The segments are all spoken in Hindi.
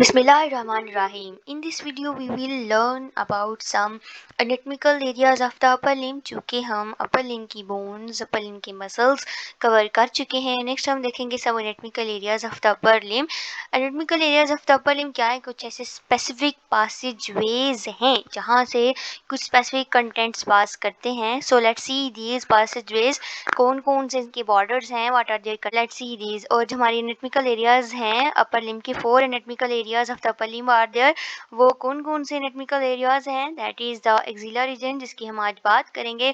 Bismillahirrahmanirrahim. In this video we will learn about some anatomical areas of the upper limb. चूँकि हम upper limb की bones, upper limb की muscles cover कर चुके हैं. Next हम देखेंगे some anatomical areas of the upper limb. Anatomical areas of the upper limb क्या है? कुछ ऐसे specific passageways हैं जहाँ से कुछ specific contents pass करते हैं. So let's see these passageways. कौन कौन से इनके borders हैं? What are their? Let's see these. और जो हमारी anatomical areas हैं upper limb के 4 anatomical areas of the upper limb are there. वो कौन कौन से anatomical areas हैं? That is the axilla region जिसकी हम आज बात करेंगे.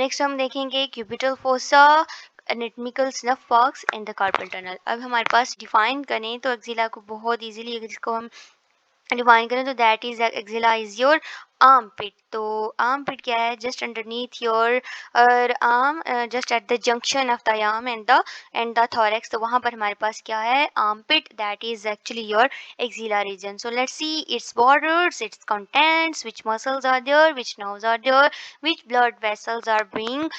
Next हम देखेंगे cubital fossa, anatomical snuff box and the carpal tunnel. अब हमारे पास define करें तो axilla को बहुत easily अगर इसको हम डिफाइन करें तो that is axilla is your armpit. तो आर्म पिट क्या है? Just underneath your arm, just at the junction of the arm and the thorax. तो वहाँ पर हमारे पास क्या है? Armpit. That is actually your axilla region. So let's see its borders, its contents, which muscles are there, which nerves are there, which blood vessels are being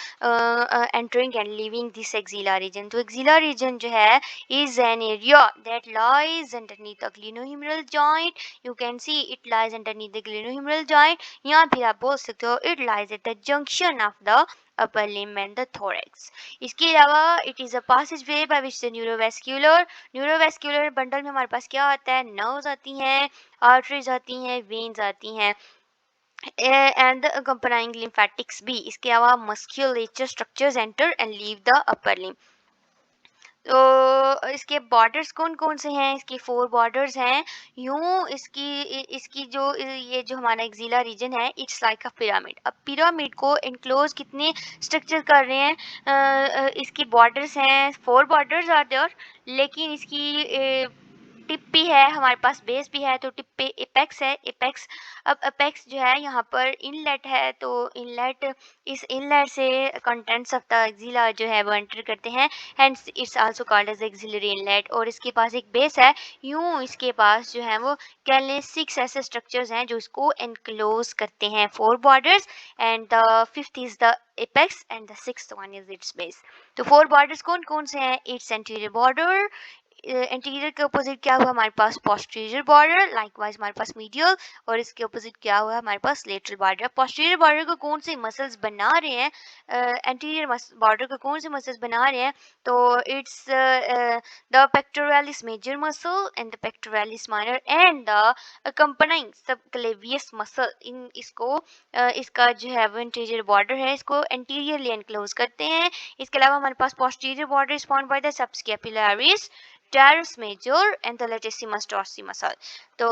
entering and leaving this axilla reason. तो एक्सिला रीजन जो है is an area that lies underneath the glenohumeral joint. You can see it lies underneath the glenohumeral joint. या फिर आप बोल सकते हो it lies at the junction of the upper limb and the thorax. इसके अलावा it is a passageway by which the neurovascular bundle में हमारे पास क्या आता है? nerves आती हैं, arteries आती हैं, veins आती हैं and the accompanying lymphatics भी. इसके अलावा musculature structures enter and leave the upper limb. तो इसके बॉर्डर्स कौन कौन से हैं? इसके 4 बॉर्डर्स हैं. यूं इसकी जो ये जो हमारा एक्सिला रीजन है इट्स लाइक अ पिरामिड. अब पिरामिड को इनक्लोज कितने स्ट्रक्चर कर रहे हैं? इसकी बॉर्डर्स हैं 4 बॉर्डर्स आर देयर. लेकिन इसकी टिप भी है हमारे पास, बेस भी है. तो टिप पे एपेक्स है. एपेक्स, अब एपेक्स जो है यहाँ पर इनलेट है. तो इनलेट, इस इनलेट से कंटेंट्स ऑफ द एक्सिला जो है वो एंटर करते हैं. Hence it's also called as axillary inlet. और इसके पास एक बेस है. यूं इसके पास जो है वो कैले 6 ऐसे स्ट्रक्चर्स हैं जो इसको एनक्लोज करते हैं. 4 borders and the 5th is the apex and the 6th one is it's base. तो 4 बॉर्डर्स कौन कौन से हैं? It's anterior border. एंटीरियर के अपोजिट क्या हुआ हमारे पास? Posterior border. लाइकवाइज हमारे पास मीडियल. और इसके अपोजिट क्या हुआ हमारे पास? Lateral border. पोस्टीरियर बॉर्डर को कौन से मसल्स बना रहे हैं? एंटीरियर बॉर्डर को कौन से मसल्स बना रहे हैं? तो it's the pectoralis major muscle and the pectoralis minor and the accompanying subclavius muscle. इन इसको इसका जो है वो एंटीरियर बॉर्डर है, इसको एंटीरियरली एनक्लोज करते हैं. इसके अलावा हमारे पास posterior border is found by the subscapularis, teres major and the latissimus dorsi muscle. तो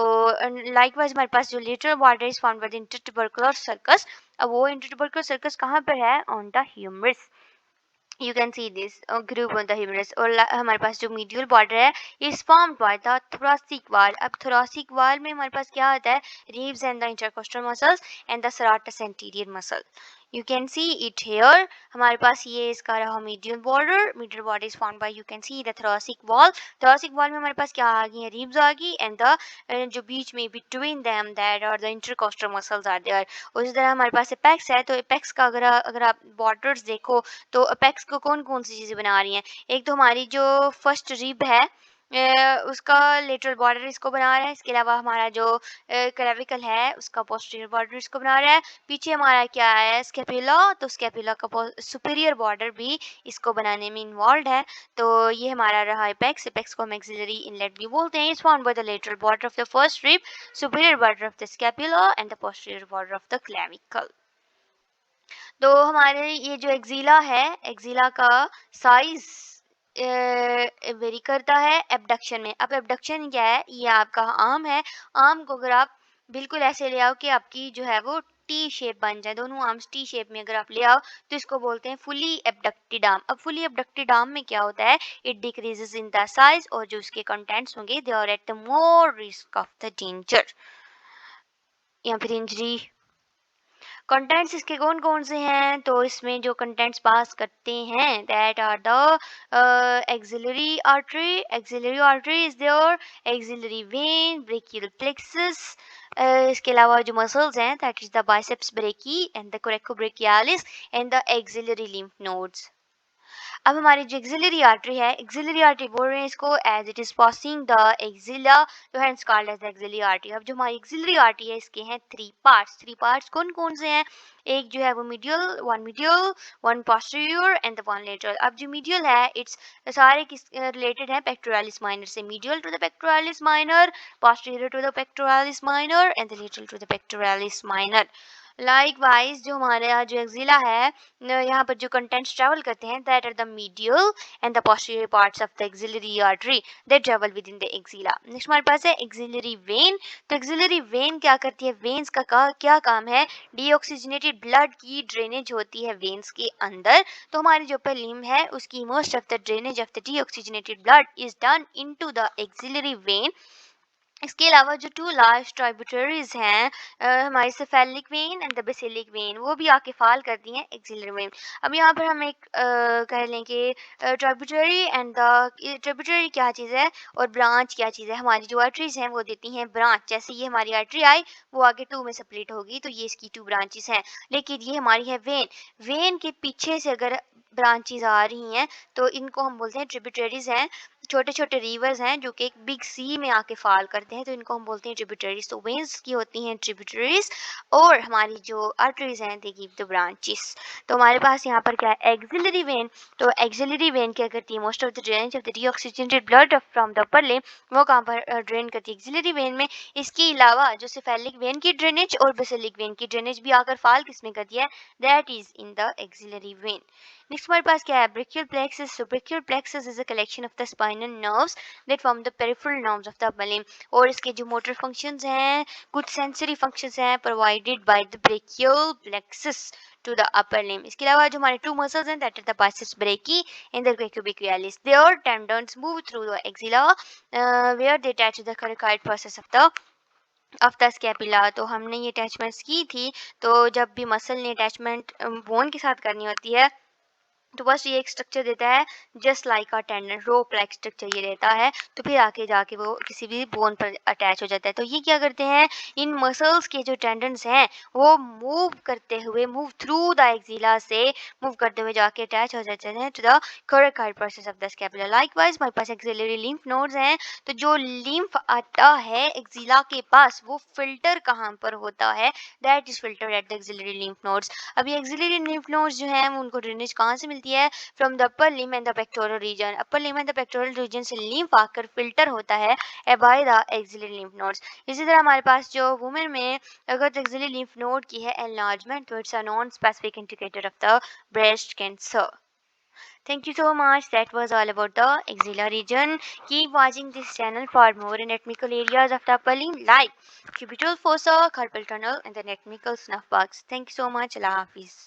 likewise हमारे पास जो lateral border is found by the intertubercular sulcus. अब वो intertubercular sulcus कहाँ पर है? On the humerus. You can see this group on the humerus. और हमारे पास जो medial border है is formed by the thoracic wall. अब thoracic wall में हमारे पास क्या आता है? ribs and the intercostal muscles and the serratus anterior muscle. You can see it here. हमारे पास ये इसका रहा medial border. Medial border is formed by, you can see the thoracic wall. Thoracic wall में हमारे पास क्या आ गई है? ribs आ गई and the जो बीच में between them that are the intercostal muscles are there. उसी तरह हमारे पास apex है. तो apex का अगर आप borders देखो तो apex को कौन कौन सी चीज़ें बना रही हैं? एक तो हमारी जो फर्स्ट रिब है उसका लेटरल बॉर्डर इसको बना रहा है. इसके अलावा हमारा जो क्लेविकल है उसका पोस्टीरियर बॉर्डर इसको बना रहा है. पीछे हमारा क्या है? स्कैपुला. तो स्कैपुला का सुपीरियर बॉर्डर भी इसको बनाने में इन्वॉल्व है. तो ये हमारा रहा एपेक्स. एपेक्स को हम एक्सिलरी इनलेट भी बोलते हैं. Is found by the lateral border of the first rib, superior border of the scapula and the posterior border of the clavicle. तो हमारे ये जो एक्सिला है, एक्सिला का साइज वेरी करता है एबडक्शन में. अब एबडक्शन क्या है? ये आपका आर्म है. आर्म को अगर आप बिल्कुल ऐसे ले आओ कि आपकी जो है वो टी शेप बन जाए, दोनों आर्म्स टी शेप में अगर आप ले आओ तो इसको बोलते हैं फुली एबडक्टेड आर्म. अब फुली एबडक्टेड आर्म में क्या होता है? It decreases in the size और जो उसके कंटेंट्स होंगे they are at the more risk of the danger या फिर इंजरी. कंटेंट्स इसके कौन कौन से हैं? तो इसमें जो कंटेंट्स पास करते हैं that are the axillary artery is there, axillary vein, brachial plexus. इसके अलावा जो मसल्स हैं that is the biceps brachii and the coracobrachialis and the axillary lymph nodes. अब हमारी जो एक्सिलरी आर्टरी है, एक्सिलरी आर्टरी बोल रहे हैं इसको, as it is passing the axilla तो hence called as axillary artery. अब जो हमारी एक्सिलरी आर्टरी है इसके हैं थ्री पार्ट्स कौन कौन से हैं? एक जो है वो medial, one posterior and the one lateral. अब जो मीडियल है इट्स सारे किस रिलेटेड है पेक्टोरालिस माइनर से, medial to the pectoralis minor, posterior to the pectoralis minor and the lateral to the pectoralis minor। Likewise जो हमारे यहाँ जो एक्जिला है यहाँ पर जो कंटेंट्स ट्रेवल करते हैं that are the medial and the posterior parts of the axillary artery that travel within the axilla. Next हमारे पास है एक्सिलरी वेन। तो एक्सिलरी वेन क्या करती है? वेन्स का क्या काम है? डीऑक्सीजनेटेड ब्लड की ड्रेनेज होती है वेन्स के अंदर। तो हमारी जो अपर लिम्ब है उसकी most of the drainage of the deoxygenated blood is done into the axillary vein. इसके अलावा जो टू लार्ज ट्राइब्यूटरीज हैं हमारी cephalic vein and the basilic vein, वो भी आके फाल करती हैं एक्सिलरी वेन। अब यहाँ पर हम एक कह लें कि ट्राइब्यूटरी एंड द ट्राइब्यूटरी क्या चीज़ है और ब्रांच क्या चीज़ है? हमारी जो आर्टरीज हैं वो देती हैं ब्रांच। जैसे ये हमारी आर्टरी आई वो आगे टू में सेपरेट होगी तो ये इसकी टू ब्रांचेस हैं। लेकिन ये हमारी है वेन, वेन के पीछे से अगर ब्रांचेस आ रही हैं तो इनको हम बोलते हैं ट्रिब्यूटरीज हैं। छोटे छोटे रिवर्स हैं जो कि एक बिग सी में आके फॉल करते हैं तो इनको हम बोलते हैं ट्रिब्यूटरीज। तो वेन्स की होती हैं ट्रिब्यूटरीज और हमारी जो आर्टरीज हैं दे गिव द ब्रांचेस। तो हमारे पास यहाँ पर क्या है? Axillary vein. तो एक्सिलरी वेन क्या करती है? Most of the drainage of the deoxygenated blood from the upper limb वो कहाँ पर ड्रेन करती है? एक्सिलरी वेन में। इसके अलावा जो सेफेलिक वेन की ड्रेनेज और बेसिलिक वेन की ड्रेनेज भी आकर फॉल किसमें करती है? That is in the axillary vein. Next हमारे पास क्या है? Brachial plexus. So brachial plexus is a collection of the spinal nerves that form the peripheral nerves of the upper limb। और इसके जो मोटर फंक्शंस हैं, कुछ सेंसरी फंक्शंस हैं provided by the brachial plexus to the upper limb। इसके अलावा जो हमारे टू मसल्स हैं that are the biceps brachii and the brachioradialis, their tendons move through the axilla where they attach to the coracoid process of the scapula। तो हमने ये अटैचमेंट्स की थी, तो जब भी मसल ने अटैचमेंट बोन के साथ करनी होती है तो बस ये एक स्ट्रक्चर देता है जस्ट लाइक अ टेंडन, रोप लाइक स्ट्रक्चर ये रहता है। तो फिर आके जाके वो किसी भी बोन पर अटैच हो जाता है। तो ये क्या करते हैं? इन मसल्स के जो टेंडन्स हैं वो मूव करते हुए मूव थ्रू द एक्सिला से मूव करते हुए जाके अटैच हो जाते हैं to the coracoid process of the scapula. Likewise हमारे पास एक्सिलरी लिम्फ नोड्स हैं। तो जो लिम्फ आता है एक्सिला के पास वो फिल्टर कहाँ पर होता है? That is filter at the axillary lymph nodes. अभी एक्सिलरी लिम्फ नोड्स जो हैं उनको ड्रेनेज कहाँ से मिलती है? From the upper limb and the pectoral region. Upper limb and the pectoral region से लिम्फ आकर फिल्टर होता है by the axillary lymph nodes. इसी तरह हमारे पास जो वुमेन में अगर एक्सिलरी लिम्फ नोड की है एनलार्जमेंट तो it's a non specific indicator of the breast cancer. Thank you so much. That was all about the axilla region. Keep watching this channel for more anatomical areas of the upper limb like cubital fossa, carpal tunnel, and the anatomical snuff box. Thank you so much. Allah Hafiz.